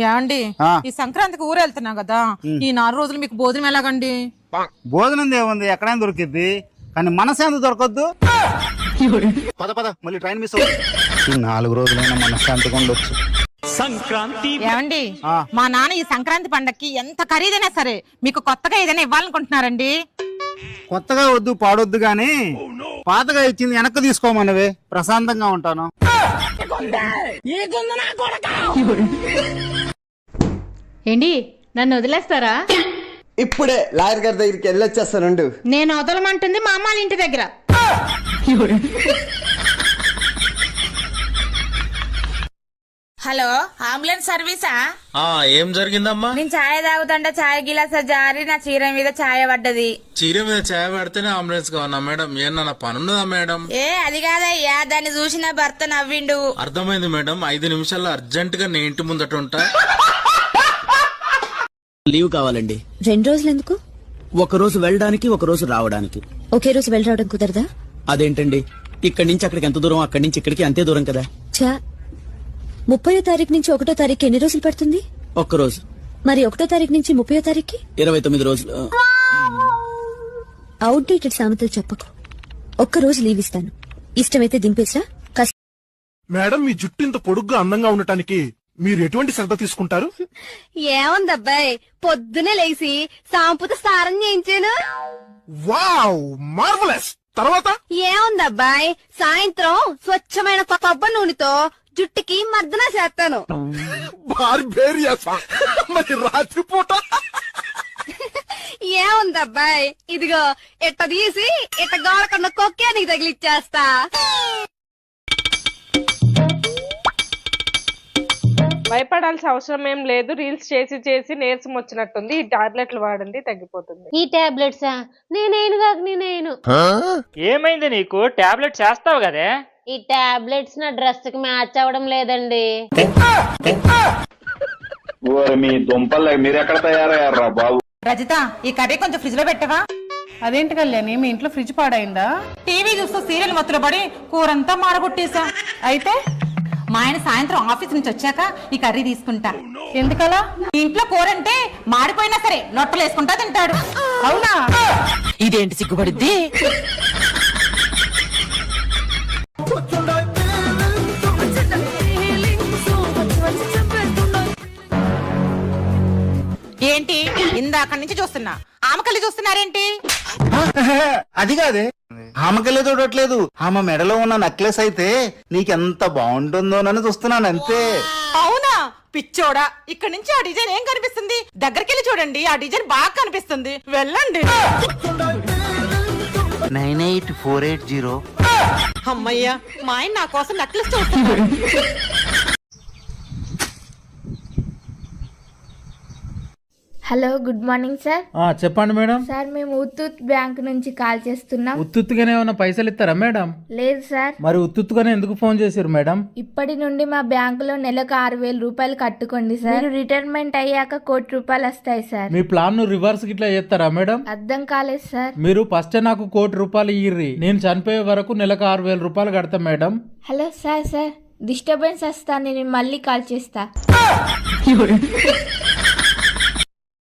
ఏమండి ఈ సంక్రాంతికి ఊరు వెళ్తున్నా కదా, ఈ 4 రోజులు మీకు భోజనం ఎలాగండి? భోజనం ఏముంది, ఎక్కడైనా దొరికిద్ది, కానీ మనశ్శాంతి దొరకద్దు. పద పద, మళ్ళీ ట్రైన్ మిస్ అవుతుంది. 4 రోజులైనా మనశ్శాంతిగా ఉండొచ్చు. సంక్రాంతి ఏమండి మా నాన్న ఈ సంక్రాంతి పండక్కి ఎంత ఖరీదైనా సరే మీకు కొత్తగా ఏదైనా ఇవ్వాలనుకుంటున్నారండి. కొత్తగా వద్దు, పాడొద్దు, గాని పాతగా ఇచ్చింది వెనక్కి తీసుకోమన్నవే, ప్రశాంతంగా ఉంటాను. ఏంటి నన్ను వదిలేస్తారా? ఇప్పుడే లాయర్ గారి దగ్గరికి వెళ్ళొచ్చేస్తానండు. నేను వదలమంటుంది మా అమ్మాళ్ళ ఇంటి దగ్గర. హలో, అంబులెన్స్ సర్వీసా? ఏం జరిగిందమ్మా? నేను ఛాయ్ తాగుతుంటే ఛాయ్ గిలాస జారి నా చీర మీద ఛాయ్ పడ్డది. చీర మీద ఛాయ్ పడితేనే అంబులెన్స్ కావన్నా మేడం? ఏమన్నా పనున్నదా మేడం? అది కాదయ్యా, దాన్ని చూసి నా భర్త నవ్విండు. అర్థమైంది మేడం, 5 నిమిషాల్లో అర్జెంట్ గా నేను ఇంటి ముందట ఉంటా. లీవ్ కావాలండి. 2 రోజులు ఎందుకు? 1 రోజు వెళ్ళడానికి, 1 రోజు రావడానికి. ఒకే రోజు వెళ్ళి రావడం కుదరదా? అదేంటండి, ఇక్కడి నుంచి అక్కడికి ఎంత దూరం, అక్కడి నుంచి ఇక్కడికి అంతే దూరం కదా. 30వ తారీఖు నుంచి 1వ తారీఖు ఎన్ని రోజులు పడుతుంది? 1 రోజు. మరి 1వ తారీఖు నుంచి 30వ తారీఖుకి 29 రోజులు. అవుట్డేటెడ్ సామెతలు చెప్పకు. 1 రోజు లీవ్ ఇస్తాను, ఇష్టమైతే దింపేసా. మేడం, మీ జుట్టు ఇంత పొడుగ్గా అందంగా ఉండటానికి మీరు ఎటువంటి శ్రద్ధ తీసుకుంటారు? ఏముందబ్బాయి, పొద్దునే లేచి సాంపుత స్నానం చేయించాను. Wow, marvellous. తర్వాత ఏముందబ్బాయి, సాయంత్రం స్వచ్ఛమైన కొబ్బరి నూనెతో జుట్టుకి మర్దన చేస్తాను. మరి రాత్రిపూట ఏముందబ్బాయి, ఇదిగో ఇట్ట తీసి ఇట్ట గోడకున్న కొక్కే నీకు తగిలిచ్చేస్తా. భయపడాల్సిన అవసరం ఏం లేదు. రీల్స్ చేసి చేసి నీరసం వచ్చినట్టుంది. ఈ టాబ్లెట్లు వాడండి, తగ్గిపోతుంది. ఈ టాబ్లెట్సా? నేనేను. ఏమైంది నీకు? టాబ్లెట్ చేస్తావు కదే. ఈ టాబ్లెట్స్ నా డ్రెస్ కి మ్యాచ్ అవ్వడం లేదండి. మీ దుంపల్ మీరెక్కడ తయారయ్యారా బాబు? రజిత, ఈ కర్రీ కొంచెం ఫ్రిడ్జ్ లో పెట్టవా? అదేంటి కళ్యాణి, మీ ఇంట్లో ఫ్రిడ్జ్ పాడైందా? టీవీ చూస్తూ సీరియల్ మత్తులో పడి కూరంతా మారగొట్టేశా. అయితే మా ఆయన సాయంత్రం ఆఫీస్ నుంచి వచ్చాక ఈ కర్రీ తీసుకుంటా. ఎందుకలా? ఈ ఇంట్లో కూర అంటే మాడిపోయినా సరే లొట్టలు వేసుకుంటా తింటాడు. అవునా? ఇదేంటి సిగ్గుపడిద్ది? ఏంటి ఇందాక నుంచి చూస్తున్నా, ఆమెకల్లి చూస్తున్నారేంటి? అది కాదే, ఆమెకెళ్ళే చూడట్లేదు, ఆమె మెడలో ఉన్న నెక్లెస్ అయితే నీకెంత బాగుంటుందోనని చూస్తున్నాను అంతే. అవునా పిచ్చోడా, ఇక్కడ నుంచి ఆ డిజైన్ ఏం కనిపిస్తుంది? దగ్గరికి వెళ్ళి చూడండి, ఆ డిజైన్ బాగా కనిపిస్తుంది. వెళ్ళండి. 98480. అమ్మయ్యా, మా ఆయన నా కోసం నెక్లెస్ చూస్తున్నాడు. Hello, good morning sir. చెప్పండి మేడం. సార్, మేము ఉత్తూత్ బ్యాంక్ నుంచి కాల్ చేస్తున్నాం. ఉత్తుత్తుగానే ఏమైనా పైసలు ఇస్తారా మేడం? లేదు సార్. మరి ఉత్తుత్తుగానే ఎందుకు ఫోన్ చేశారు మేడం? ఇప్పటి నుండి మా బ్యాంకులో నెలకు 6,000 రూపాయలు కట్టుకోండి సార్. మీరు రిటైర్మెంట్ అయ్యాక 1 కోటి రూపాయలు వస్తాయి సార్. మీ ప్లాన్ ను రివర్స్ గిట్లా చేస్తారా మేడం? అర్థం కాలేదు సార్. మీరు ఫస్ట్ నాకు 1 కోటి రూపాయలు ఇయ్యి, నేను చనిపోయే వరకు నెలకు 6,000 రూపాయలు కడతా మేడం. హలో సార్, డిస్టర్బెన్స్ వస్తా, నేను మళ్ళీ కాల్ చేస్తా.